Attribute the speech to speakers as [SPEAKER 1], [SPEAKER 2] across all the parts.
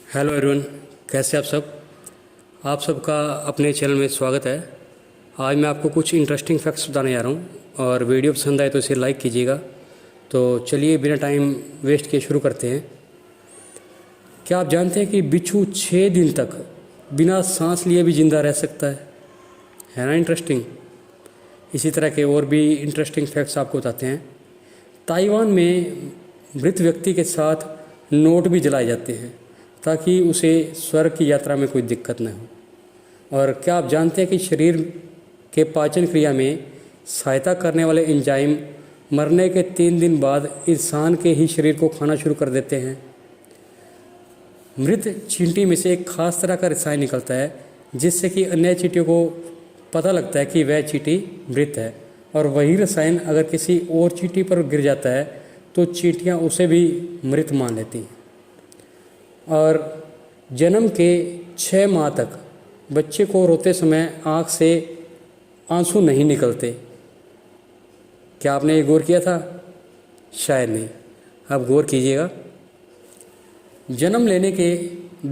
[SPEAKER 1] Hello everyone, कैसे आप सब। आप सबका अपने चैनल में स्वागत है। आज मैं आपको कुछ इंटरेस्टिंग फैक्ट्स बताने जा रहा हूँ और वीडियो पसंद आए तो इसे लाइक कीजिएगा। तो चलिए बिना टाइम वेस्ट किए शुरू करते हैं। क्या आप जानते हैं कि बिच्छू 6 दिन तक बिना सांस लिए भी ज़िंदा रह सकता है ना इंटरेस्टिंग। इसी तरह के और भी इंटरेस्टिंग फैक्ट्स आपको बताते हैं। ताइवान में मृत व्यक्ति के साथ नोट भी जलाए जाते हैं ताकि उसे स्वर्ग की यात्रा में कोई दिक्कत न हो। और क्या आप जानते हैं कि शरीर के पाचन क्रिया में सहायता करने वाले एंजाइम मरने के 3 दिन बाद इंसान के ही शरीर को खाना शुरू कर देते हैं। मृत चींटी में से एक खास तरह का रसायन निकलता है जिससे कि अन्य चींटियों को पता लगता है कि वह चींटी मृत है, और वही रसायन अगर किसी और चींटी पर गिर जाता है तो चींटियाँ उसे भी मृत मान लेती हैं। और जन्म के 6 माह तक बच्चे को रोते समय आँख से आंसू नहीं निकलते। क्या आपने ये गौर किया था? शायद नहीं, आप गौर कीजिएगा। जन्म लेने के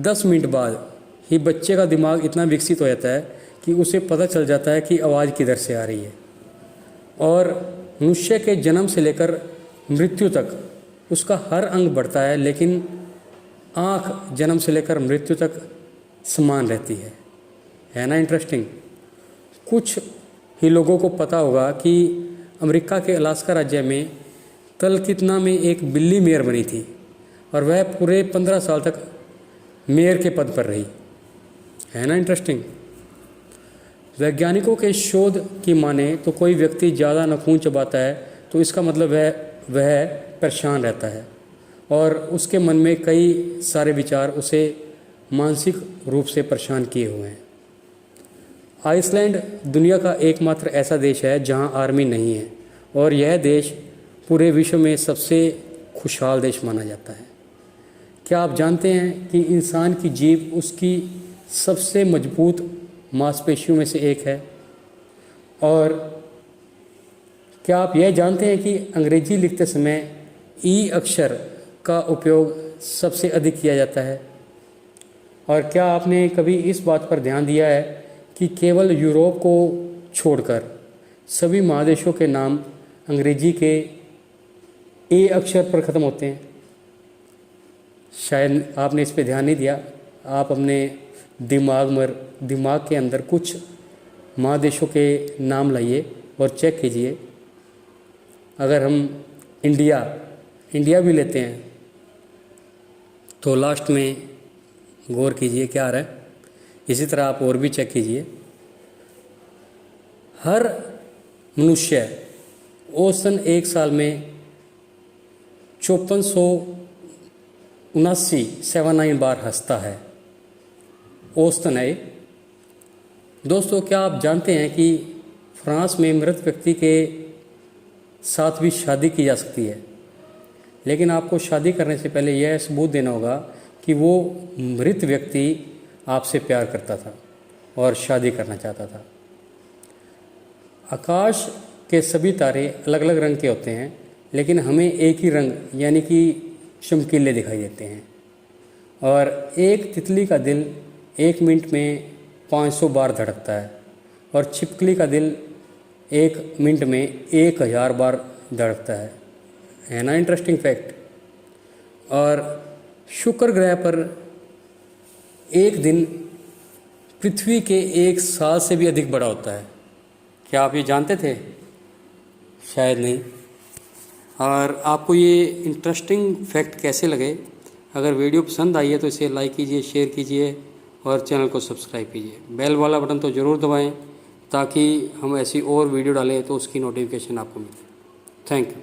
[SPEAKER 1] 10 मिनट बाद ही बच्चे का दिमाग इतना विकसित हो जाता है कि उसे पता चल जाता है कि आवाज़ किधर से आ रही है। और मनुष्य के जन्म से लेकर मृत्यु तक उसका हर अंग बढ़ता है, लेकिन आँख जन्म से लेकर मृत्यु तक समान रहती है ना इंटरेस्टिंग। कुछ ही लोगों को पता होगा कि अमेरिका के अलास्का राज्य में तलकितना में एक बिल्ली मेयर बनी थी और वह पूरे 15 साल तक मेयर के पद पर रही, है ना इंटरेस्टिंग। वैज्ञानिकों के शोध की माने तो कोई व्यक्ति ज़्यादा नाखून चबाता है तो इसका मतलब वह परेशान रहता है और उसके मन में कई सारे विचार उसे मानसिक रूप से परेशान किए हुए हैं। आइसलैंड दुनिया का एकमात्र ऐसा देश है जहां आर्मी नहीं है, और यह देश पूरे विश्व में सबसे खुशहाल देश माना जाता है। क्या आप जानते हैं कि इंसान की जीभ उसकी सबसे मजबूत मांसपेशियों में से एक है? और क्या आप यह जानते हैं कि अंग्रेजी लिखते समय ई अक्षर का उपयोग सबसे अधिक किया जाता है? और क्या आपने कभी इस बात पर ध्यान दिया है कि केवल यूरोप को छोड़कर सभी महादेशों के नाम अंग्रेजी के ए अक्षर पर ख़त्म होते हैं? शायद आपने इस पर ध्यान नहीं दिया। आप अपने दिमाग के अंदर कुछ महादेशों के नाम लाइए और चेक कीजिए। अगर हम इंडिया भी लेते हैं तो लास्ट में गौर कीजिए क्या आ रहा है। इसी तरह आप और भी चेक कीजिए। हर मनुष्य औसतन एक साल में 5479 बार हंसता है। औसतन है दोस्तों। क्या आप जानते हैं कि फ्रांस में मृत व्यक्ति के साथ भी शादी की जा सकती है, लेकिन आपको शादी करने से पहले यह सबूत देना होगा कि वो मृत व्यक्ति आपसे प्यार करता था और शादी करना चाहता था। आकाश के सभी तारे अलग अलग रंग के होते हैं, लेकिन हमें एक ही रंग यानी कि चमकीले दिखाई देते हैं। और एक तितली का दिल 1 मिनट में 500 बार धड़कता है, और छिपकली का दिल 1 मिनट में 1000 बार धड़कता है ना इंटरेस्टिंग फैक्ट। और शुक्र ग्रह पर एक दिन पृथ्वी के 1 साल से भी अधिक बड़ा होता है। क्या आप ये जानते थे? शायद नहीं। और आपको ये इंटरेस्टिंग फैक्ट कैसे लगे? अगर वीडियो पसंद आई है तो इसे लाइक कीजिए, शेयर कीजिए और चैनल को सब्सक्राइब कीजिए। बेल वाला बटन तो ज़रूर दबाएं ताकि हम ऐसी और वीडियो डालें तो उसकी नोटिफिकेशन आपको मिले। Thank you.